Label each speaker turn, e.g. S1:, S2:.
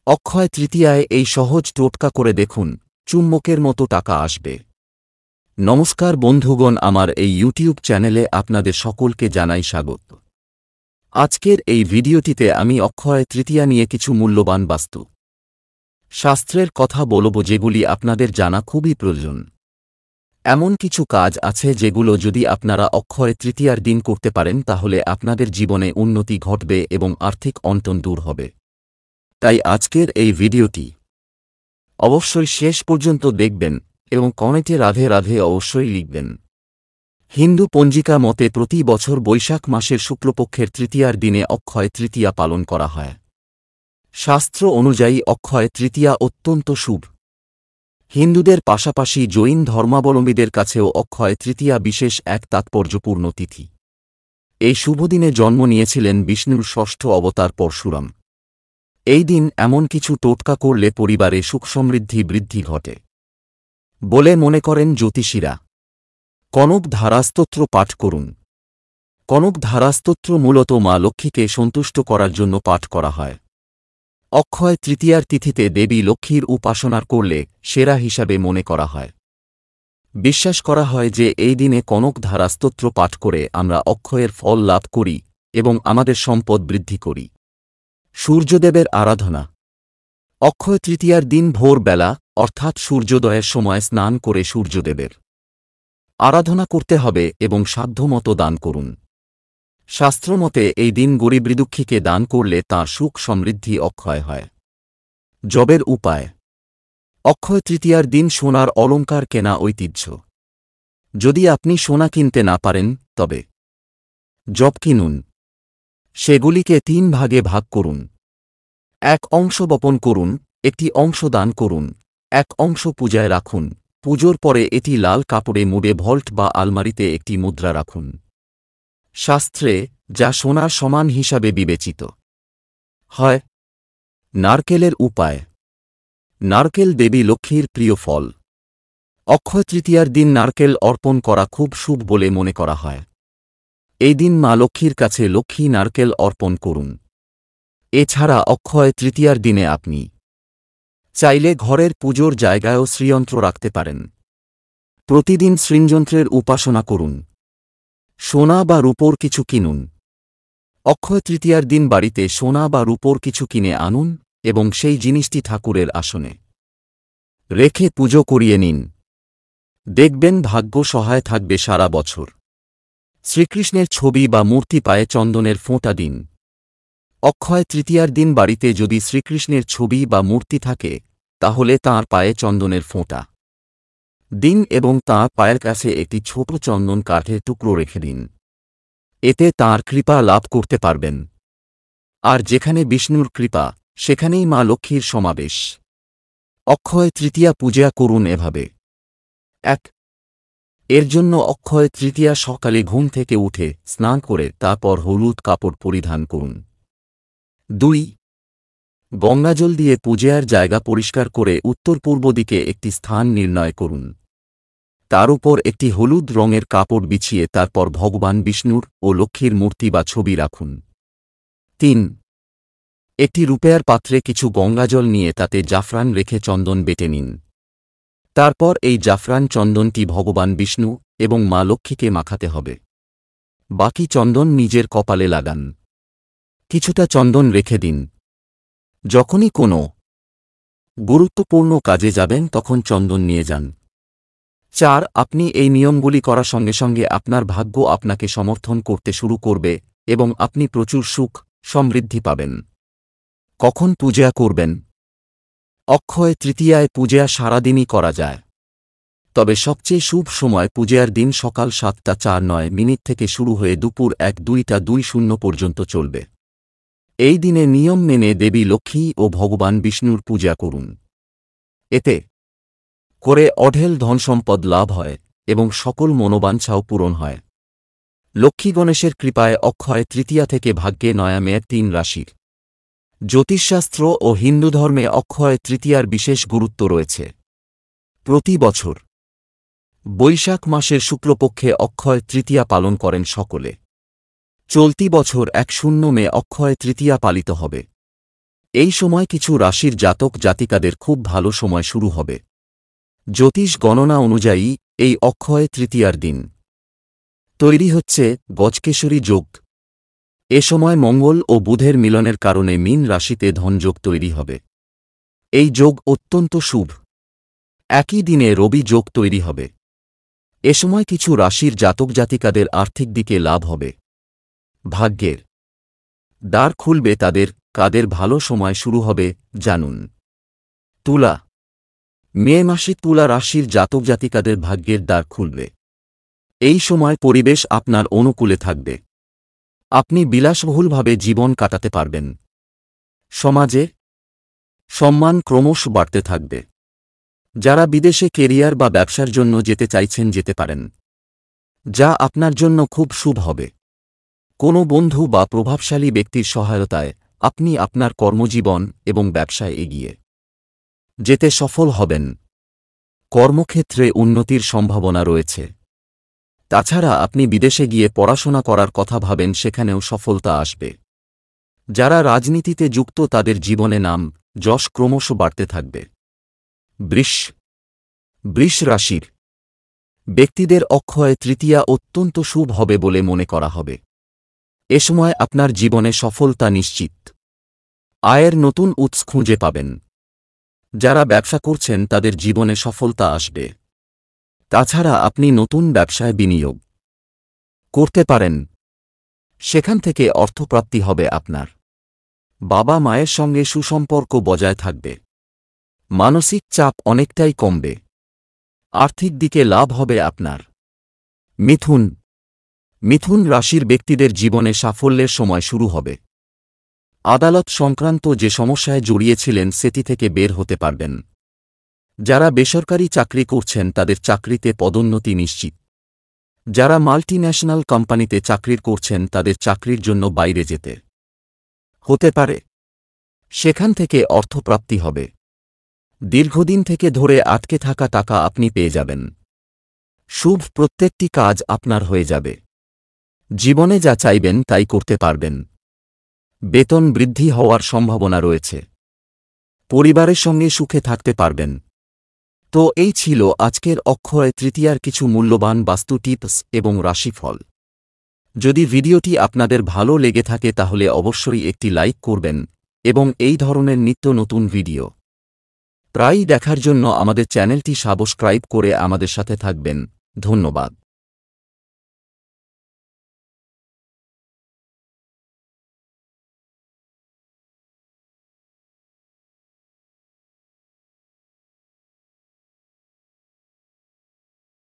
S1: অক্ষয় তৃতীয়ায় এই সহজ টোটকা করে দেখুন, চুম্বকের মতো টাকা আসবে। নমস্কার বন্ধুগণ, আমার এই ইউটিউব চ্যানেলে আপনাদের সকলকে জানাই স্বাগত। আজকের এই ভিডিওটিতে আমি অক্ষয় তৃতীয়া নিয়ে কিছু মূল্যবান বাস্তু শাস্ত্রের কথা বলব, যেগুলি আপনাদের জানা খুবই প্রয়োজন। এমন কিছু কাজ আছে যেগুলো যদি আপনারা অক্ষয় তৃতীয়ার দিন করতে পারেন, তাহলে আপনাদের জীবনে উন্নতি ঘটবে এবং আর্থিক অনটন দূর হবে। তাই আজকের এই ভিডিওটি অবশ্যই শেষ পর্যন্ত দেখবেন এবং কমেন্টে রাধে রাধে অবশ্যই লিখবেন। হিন্দু পঞ্জিকা মতে প্রতি বছর বৈশাখ মাসের শুক্লপক্ষের তৃতীয়ার দিনে অক্ষয় তৃতীয়া পালন করা হয়। শাস্ত্র অনুযায়ী অক্ষয় তৃতীয়া অত্যন্ত শুভ। হিন্দুদের পাশাপাশি জৈন ধর্মাবলম্বীদের কাছেও অক্ষয় তৃতীয়া বিশেষ এক তাৎপর্যপূর্ণ তিথি। এই শুভদিনে জন্ম নিয়েছিলেন বিষ্ণুর ষষ্ঠ অবতার পরশুরাম। এই দিন এমন কিছু টোটকা করলে পরিবারে সুখ সমৃদ্ধি বৃদ্ধি ঘটে বলে মনে করেন জ্যোতিষীরা। কনক ধারাস্তোত্র পাঠ করুন। কনক ধারাস্তোত্র মূলত মা লক্ষ্মীকে সন্তুষ্ট করার জন্য পাঠ করা হয়। অক্ষয় তৃতীয়ার তিথিতে দেবী লক্ষ্মীর উপাসনা করলে সেরা হিসাবে মনে করা হয়। বিশ্বাস করা হয় যে এই দিনে কনক ধারাস্তোত্র পাঠ করে আমরা অক্ষয়ের ফল লাভ করি এবং আমাদের সম্পদ বৃদ্ধি করি। সূর্যদেবের আরাধনা। অক্ষয় তৃতীয়ার দিন ভোরবেলা অর্থাৎ সূর্যোদয়ের সময় স্নান করে সূর্যদেবের আরাধনা করতে হবে এবং সাধ্যমতো দান করুন। শাস্ত্রমতে এই দিন গরিব দুঃখীকে দান করলে তাঁর সুখ সমৃদ্ধি অক্ষয় হয়। জবের উপায়। অক্ষয় তৃতীয়ার দিন সোনার অলংকার কেনা ঐতিহ্য। যদি আপনি সোনা কিনতে না পারেন, তবে জব কিনুন। সেগুলিকে 3 ভাগে ভাগ করুন। এক অংশ বপন করুন, একটি অংশ দান করুন, এক অংশ পূজায় রাখুন। পুজোর পরে এটি লাল কাপড়ে মুড়ে ভল্ট বা আলমারিতে একটি মুদ্রা রাখুন। শাস্ত্রে যা সোনার সমান হিসাবে বিবেচিত হয়। নারকেলের উপায়। নারকেল দেবী লক্ষ্মীর প্রিয় ফল। অক্ষয় তৃতীয়ার দিন নারকেল অর্পণ করা খুব শুভ বলে মনে করা হয়। এই দিন মা লক্ষ্মীর কাছে লক্ষ্মী নারকেল অর্পণ করুন। এছাড়া অক্ষয় তৃতীয়ার দিনে আপনি চাইলে ঘরের পুজোর জায়গায়ও শ্রীযন্ত্র রাখতে পারেন। প্রতিদিন শ্রীযন্ত্রের উপাসনা করুন। সোনা বা রূপোর কিছু কিনুন। অক্ষয় তৃতীয়ার দিন বাড়িতে সোনা বা রূপোর কিছু কিনে আনুন এবং সেই জিনিসটি ঠাকুরের আসনে রেখে পুজো করিয়ে নিন। দেখবেন ভাগ্য সহায় থাকবে সারা বছর। শ্রীকৃষ্ণের ছবি বা মূর্তি পায়ে চন্দনের ফোঁটা দিন। অক্ষয় তৃতীয়ার দিন বাড়িতে যদি শ্রীকৃষ্ণের ছবি বা মূর্তি থাকে, তাহলে তাঁর পায়ে চন্দনের ফোঁটা দিন এবং তাঁর পায়ের কাছে একটি ছোট চন্দন কাঠের টুকরো রেখে দিন। এতে তাঁর কৃপা লাভ করতে পারবেন। আর যেখানে বিষ্ণুর কৃপা, সেখানেই মা লক্ষ্মীর সমাবেশ। অক্ষয় তৃতীয়া পূজা করুন এভাবে। 1. এর জন্য অক্ষয় তৃতীয়া সকালে ঘুম থেকে উঠে স্নান করে তারপর হলুদ কাপড় পরিধান করুন। 2. গঙ্গাজল দিয়ে পূজার জায়গা পরিষ্কার করে উত্তর পূর্ব দিকে একটি স্থান নির্ণয় করুন। তার উপর একটি হলুদ রঙের কাপড় বিছিয়ে তারপর ভগবান বিষ্ণুর ও লক্ষ্মীর মূর্তি বা ছবি রাখুন। 3. একটি রূপের পাত্রে কিছু গঙ্গাজল নিয়ে তাতে জাফরান রেখে চন্দন বেটে নিন। তারপর এই জাফরান চন্দনটি ভগবান বিষ্ণু এবং মা লক্ষ্মীকে মাখাতে হবে। বাকি চন্দন নিজের কপালে লাগান। কিছুটা চন্দন রেখে দিন। যখনই কোনো গুরুত্বপূর্ণ কাজে যাবেন তখন চন্দন নিয়ে যান। 4. আপনি এই নিয়মগুলি করার সঙ্গে সঙ্গে আপনার ভাগ্য আপনাকে সমর্থন করতে শুরু করবে এবং আপনি প্রচুর সুখ সমৃদ্ধি পাবেন। কখন পূজা করবেন? অক্ষয় তৃতীয়ায় পূজা সারাদিনই করা যায়, তবে সবচেয়ে শুভ সময় পূজার দিন সকাল 7:04 থেকে শুরু হয়ে দুপুর 1:02 পর্যন্ত চলবে। এই দিনে নিয়ম মেনে দেবী লক্ষ্মী ও ভগবান বিষ্ণুর পূজা করুন। এতে করে অঢেল ধনসম্পদ লাভ হয় এবং সকল মনোবাঞ্ছাও পূরণ হয়। লক্ষ্মী গণেশের কৃপায় অক্ষয় তৃতীয়া থেকে ভাগ্যে নয়া মেয়ের 3 রাশির। জ্যোতিষশাস্ত্র ও হিন্দু ধর্মে অক্ষয় তৃতীয়ার বিশেষ গুরুত্ব রয়েছে। প্রতি বছর বৈশাখ মাসের শুক্লপক্ষে অক্ষয় তৃতীয়া পালন করেন সকলে। চলতি বছর 1 মে অক্ষয় তৃতীয়া পালিত হবে। এই সময় কিছু রাশির জাতক জাতিকাদের খুব ভালো সময় শুরু হবে। জ্যোতিষ গণনা অনুযায়ী এই অক্ষয় তৃতীয়ার দিন তৈরি হচ্ছে গজকেশরী যোগ। এ সময় মঙ্গল ও বুধের মিলনের কারণে মীন রাশিতে ধনযোগ তৈরি হবে। এই যোগ অত্যন্ত শুভ। একই দিনে রবি যোগ তৈরি হবে। এ সময় কিছু রাশির জাতক জাতিকাদের আর্থিক দিকে লাভ হবে। ভাগ্যের দ্বার খুলবে তাদের। কাদের ভালো সময় শুরু হবে জানুন। তুলা। মে মাসে তুলা রাশির জাতক জাতিকাদের ভাগ্যের দ্বার খুলবে। এই সময় পরিবেশ আপনার অনুকূলে থাকবে। আপনি বিলাসবহুলভাবে জীবন কাটাতে পারবেন। সমাজে সম্মান ক্রমশ বাড়তে থাকবে। যারা বিদেশে কেরিয়ার বা ব্যবসার জন্য যেতে চাইছেন যেতে পারেন, যা আপনার জন্য খুব শুভ হবে। কোনো বন্ধু বা প্রভাবশালী ব্যক্তির সহায়তায় আপনি আপনার কর্মজীবন এবং ব্যবসায় এগিয়ে যেতে সফল হবেন। কর্মক্ষেত্রে উন্নতির সম্ভাবনা রয়েছে। তাছাড়া আপনি বিদেশে গিয়ে পড়াশোনা করার কথা ভাবেন, সেখানেও সফলতা আসবে। যারা রাজনীতিতে যুক্ত তাদের জীবনে নাম যশ ক্রমশ বাড়তে থাকবে। বৃষ রাশির ব্যক্তিদের অক্ষয় তৃতীয়া অত্যন্ত শুভ হবে বলে মনে করা হবে। এ সময় আপনার জীবনে সফলতা নিশ্চিত। আয়ের নতুন উৎস খুঁজে পাবেন। যারা ব্যবসা করছেন তাদের জীবনে সফলতা আসবে। তাছাড়া আপনি নতুন ব্যবসায় বিনিয়োগ করতে পারেন। সেখান থেকে অর্থপ্রাপ্তি হবে আপনার। বাবা মায়ের সঙ্গে সুসম্পর্ক বজায় থাকবে। মানসিক চাপ অনেকটাই কমবে। আর্থিক দিকে লাভ হবে আপনার। মিথুন রাশির ব্যক্তিদের জীবনে সাফল্যের সময় শুরু হবে। আদালত সংক্রান্ত যে সমস্যায় জড়িয়েছিলেন সেটি থেকে বের হতে পারবেন। যারা বেসরকারি চাকরি করছেন তাদের চাকরিতে পদোন্নতি নিশ্চিত। যারা মাল্টিন্যাশনাল কোম্পানিতে চাকরি করছেন তাদের চাকরির জন্য বাইরে যেতে হতে পারে। সেখান থেকে অর্থপ্রাপ্তি হবে। দীর্ঘদিন থেকে ধরে আটকে থাকা টাকা আপনি পেয়ে যাবেন। শুভ প্রত্যেকটি কাজ আপনার হয়ে যাবে। জীবনে যা চাইবেন তাই করতে পারবেন। বেতন বৃদ্ধি হওয়ার সম্ভাবনা রয়েছে। পরিবারের সঙ্গে সুখে থাকতে পারবেন। তো এই ছিল আজকের অক্ষয় তৃতীয়ার কিছু মূল্যবান বাস্তু টিপস এবং রাশিফল। যদি ভিডিওটি আপনাদের ভালো লেগে থাকে তাহলে অবশ্যই একটি লাইক করবেন এবং এই ধরনের নিত্য নতুন ভিডিও প্রায়ই দেখার জন্য আমাদের চ্যানেলটি সাবস্ক্রাইব করে আমাদের সাথে থাকবেন। ধন্যবাদ।